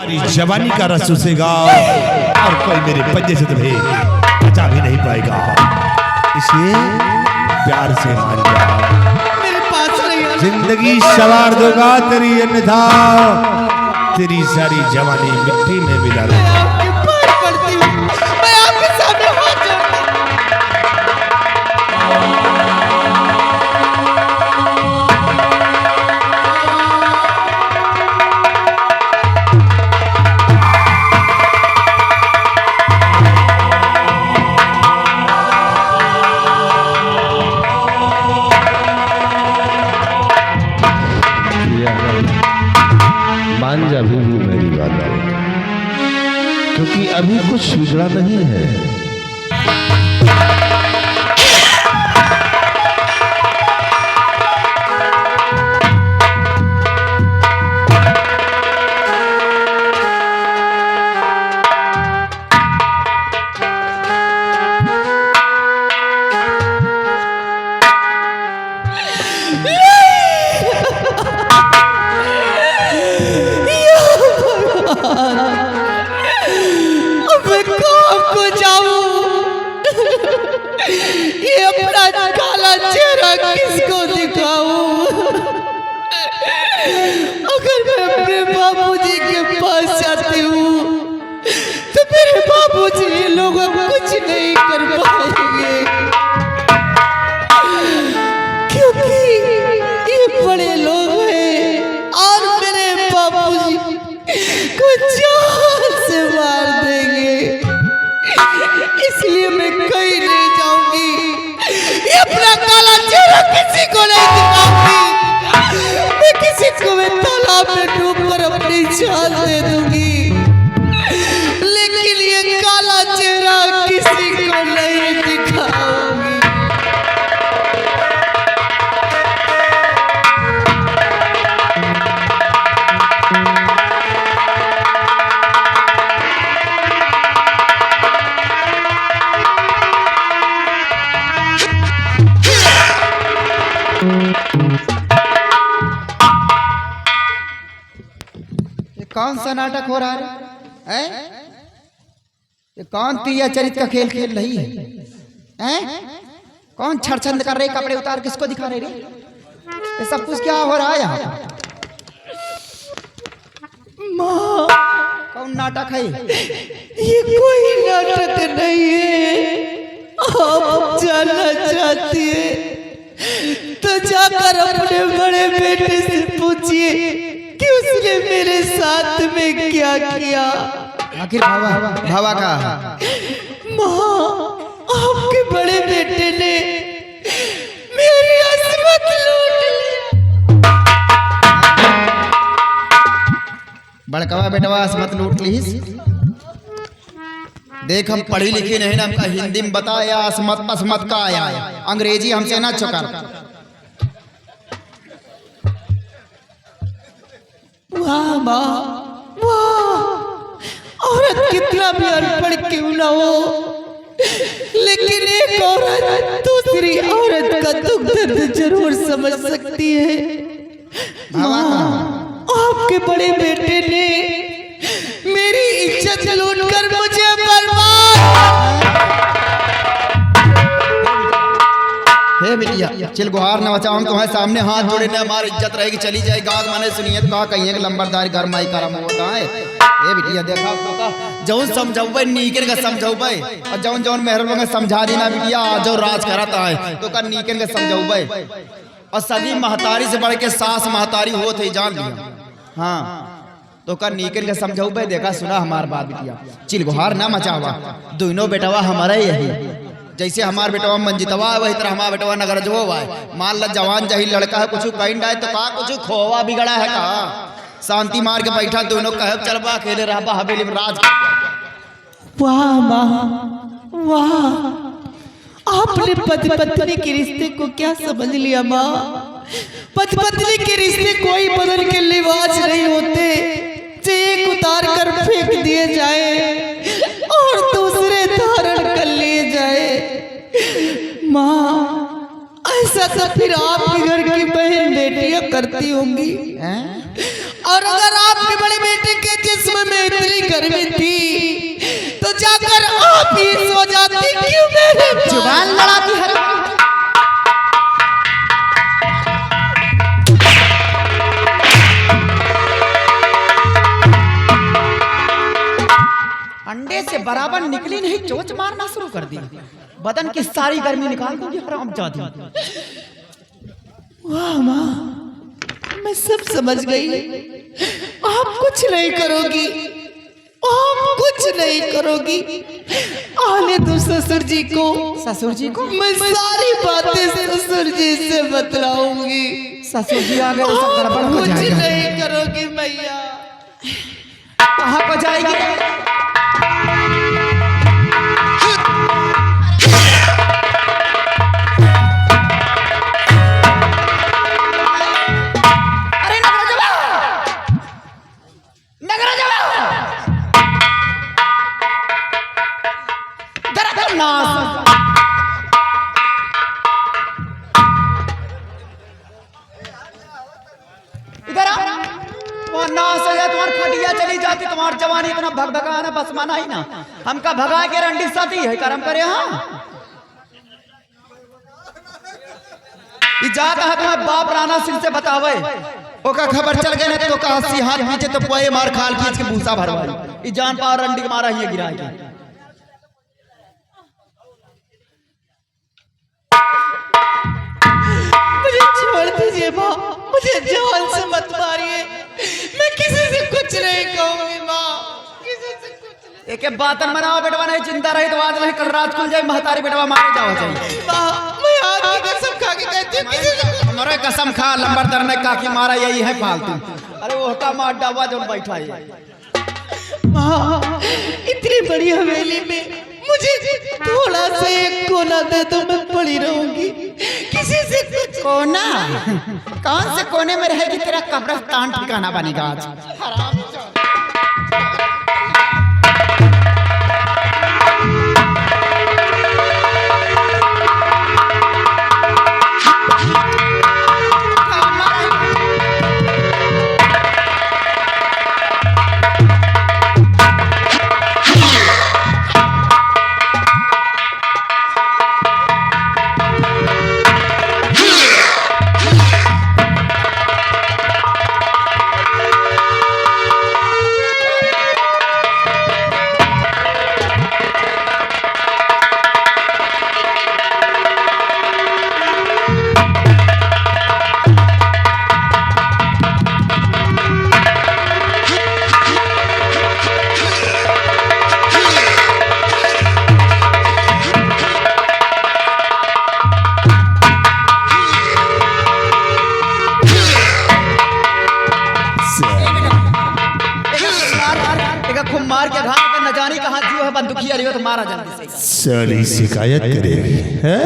जवानी का रस चूसेगा और कोई मेरे पंजे से तुम्हें बचा भी नहीं पाएगा। इसलिए प्यार से मान जा, मेरे पास नहीं। जिंदगी सवार दूंगा तेरी, अन्यथा तेरी सारी जवानी मिट्टी में मिला दूंगा। आपके पैर पड़ती हूँ, मैं आपके सामने हाथ जोड़ती हूँ। मान जा भी मेरी बात, क्योंकि अभी कुछ बिगड़ा नहीं है। किसको दिखाऊं? अगर मैं अपने बाबूजी के पास जाती हूँ तो मेरे बाबूजी ये लोगों को कुछ नहीं कर पाएंगे, क्योंकि ये बड़े लोग हैं और मेरे बाबूजी को जान से मार देंगे। इसलिए मैं कहीं नहीं जाऊंगी, अपना काला चेहरा किसी को नहीं दिखाऊंगी। मैं किसी को मैं तालाब में डूब कर अपनी जान दे दूंगी, लेकिन ये काला चेहरा किसी को नहीं दिखाऊंगी। कौन सा नाटक हो रहा है? ये कौन पिया चरित्र का खेल खेल रही है? कौन छड़छंद कर रहे, कपड़े उतार किसको दिखा रहे? ये सब कुछ क्या हो रहा है यहाँ? माँ, कौन नाटक है? ये कोई नाटक नहीं है। आप जानना चाहती है तो जाकर अपने बड़े बेटे से पूछिए कि उसने मेरे साथ में क्या किया। आखिर भावा का माँ, आपके बड़े बेटे ने मेरी अस्मत लूट लिया। बड़कवा बेटवा अस्मत लूट ली। देख, हम पढ़ी लिखी नहीं ना, हमका हिंदी में बताया अस्मत अस्मत का आया, अंग्रेजी हमसे ना चुका। वाह माँ, वाह! औरत कितना भी अनपढ़ क्यों ना हो, लेकिन एक औरत दूसरी औरत का दुख दर्द जरूर समझ सकती है। माँ, आपके बड़े बेटे ने मेरी इज्जत लूटकर मुझे हे बिटिया, चिल गुहार न बचाओ, हम तुम्हारे सामने हाथ जोड़े ने, हमारी इज्जत रहेगी चली जाए। गाग माने सुनिए तो कहा कहिए कि लंबरदार घर माई करम होता है। ये बिटिया देखा तो जौन समझाऊ नीकन का समझाऊ और जौन जौन मेहरबान का समझा देना बिटिया, जो राज करता है तो का नीकन का समझाऊ। और सभी महतारी से बढ़ के सास महतारी हो थे, जान लिया। हाँ, तो का नीकन का समझाऊ। देखा सुना हमार बात बिटिया, चिल गुहार ना मचावा। दोनों बेटवा हमारा यही, जैसे हमार बेटवा मंजितवा है वही तरह हमारा बेटवा नगरजवा है। मान ला जवान जही लड़का है, कुछ कहीं डाय तो का कुछ खोवा बिगड़ा है का? शांति मार के बैठा, दोनों कहे चलबा अकेले रहबा हवेली में राज। वाह माँ, वाह! आपने पति पत्नी के रिश्ते को क्या समझ लिया माँ? पति पत्नी के रिश्ते कोई बदल के लिबास नहीं होते, जो एक उतार कर फेंक दिए जाए और दूसरे धारण कर लिए जाए। माँ, ऐसा तो फिर आपके घर की बहन बेटियां करती होंगी। और अगर आपके बड़े बेटे के जिस्म में गर्मी थी तो जाकर आप ही सो जाती। क्यों मेरे जुबान लड़ाती है। अंडे से बराबर निकली नहीं, चोंच मारना शुरू कर दी। बदन की सारी गर्मी निकाल दूंगी हरामजादी। वाह माँ, मैं सब समझ गई। आप कुछ नहीं करोगी, आप कुछ नहीं करोगी। आने दो ससुर जी को। ससुर जी को मैं सारी बातें ससुर जी से बतलाऊंगी। ससुर जी आ गए तो सब गड़बड़ हो कुछ जाएगा। नहीं करोगी मैया। कहाँ को जाएगी? तुम्हारी जवानी इतना भगभगा ना, बस माना ही ना। हमका भगा के रंडी साथी है करम करे। हाँ जात है तुम्हारे बाप राणा सिंह से बतावे। ओका खबर चल गए तो कहा सी हाथ नीचे तो पोए मार खाल खींच के भूसा भरवाई। जान पावर रंडी मारा ही गिरा के। मुझे छोड़ दीजिए माँ, मुझे जान से मत मारिए। मैं किसी से कुछ नहीं कहूंगी माँ, किसी से कुछ नहीं। एक बातन मनाओ बेटवा, नहीं चिंता रही तो आज नहीं कल रात खुल जाए महतारी बेटवा मारे जाओ चाहिए। माँ मैं आपकी कसम खा के कहती हूँ किसी से। हमारे कसम खा लंबरदार ने काकी मारा यही है फालतू। अरे वो का मार डावा जो बैठा है। माँ इतनी बड़ी हवेली में मुझे थोड़ा सा एक कोना दे तो मैं पड़ी रहूंगी। किसी से कुछ कोना? कौन से कोने में रहेगी? तेरा कब्रिस्तान ठिकाना बनेगा आज। साली शिकायत करेगी है?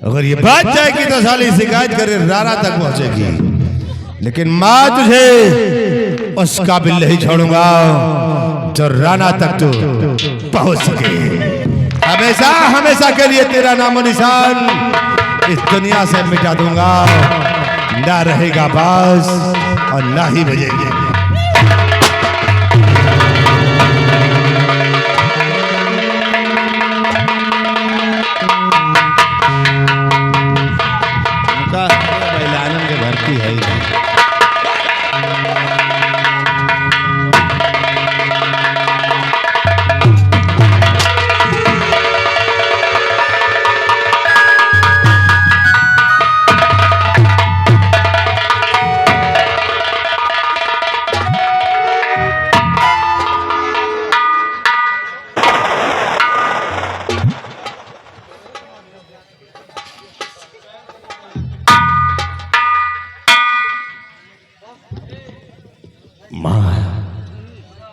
अगर ये बात जाएगी तो साली शिकायत करे राणा तक पहुंचेगी। लेकिन माँ तुझे उस काबिल नहीं छोड़ूंगा जो राणा तक तो पहुंच सके। हमेशा हमेशा के लिए तेरा नामो निशान इस दुनिया से मिटा दूंगा। ना रहेगा बास और ना ही बजेगी।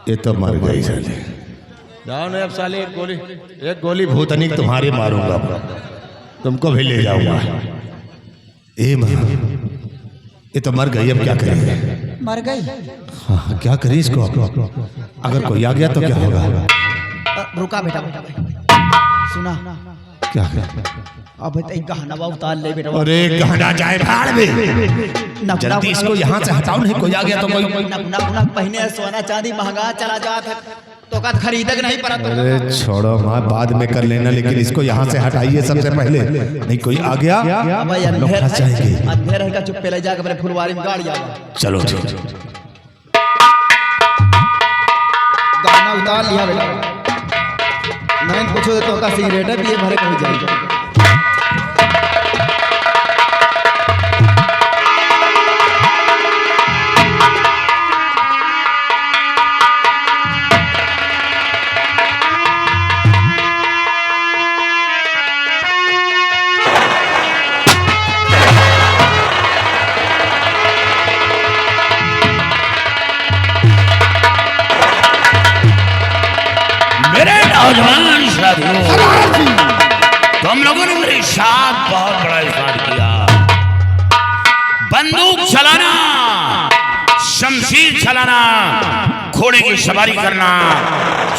ये तो मर गई साले। जाओ ना अब साले, एक गोली भूतनी तुम्हारी मारूंगा, तुमको भी ले जाऊंगा। ए माँ ये तो मर गई, अब क्या करेंगे? मर गई? हाँ क्या करें इसको? अगर कोई आ गया तो क्या होगा? रुका बेटा, सुना क्या अब तई गहना उतार ले बेटा। अरे गहना जाए भाड़ में, जल्दी इसको यहाँ से हटाओ, नहीं कोई आ गया तो कोई। नक पहने सोना चांदी महंगा चला जाता है तो का खरीदक नहीं पड़ा तो। अरे छोड़ो माँ, बाद में कर लेना, लेकिन इसको यहाँ से हटाइए सबसे पहले, नहीं कोई आ गया लोग फंस जाएंगे। अंधेर है का चुप्पे ले जाकर मेरे फुलवारी में गाड़ी आवा। चलो चलो गहना उतार लिया बेटा, नहीं पूछो तो का सिगरेट पिए भरे हो जाएगा। नौजवान साथियों, तुम लोगों ने मेरे साथ बहुत बड़ा स्टार्ट किया। बंदूक चलाना, शमशीर चलाना, घोड़े की सवारी करना,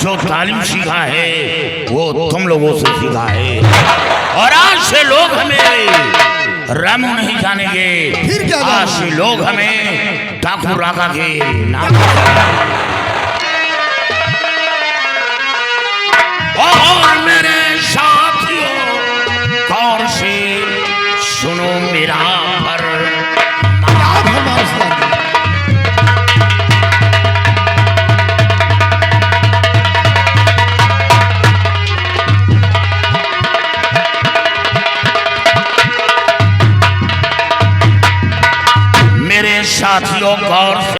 जो तालीम सीखा है वो तुम लोगों से सीखा है। और आज से लोग हमें रामू नहीं जानेंगे, फिर क्या आज से लोग हमें ठाकुर राका के नाम और मेरे साथियों गौर से सुनो मेरा पर मेरे साथियों गौर से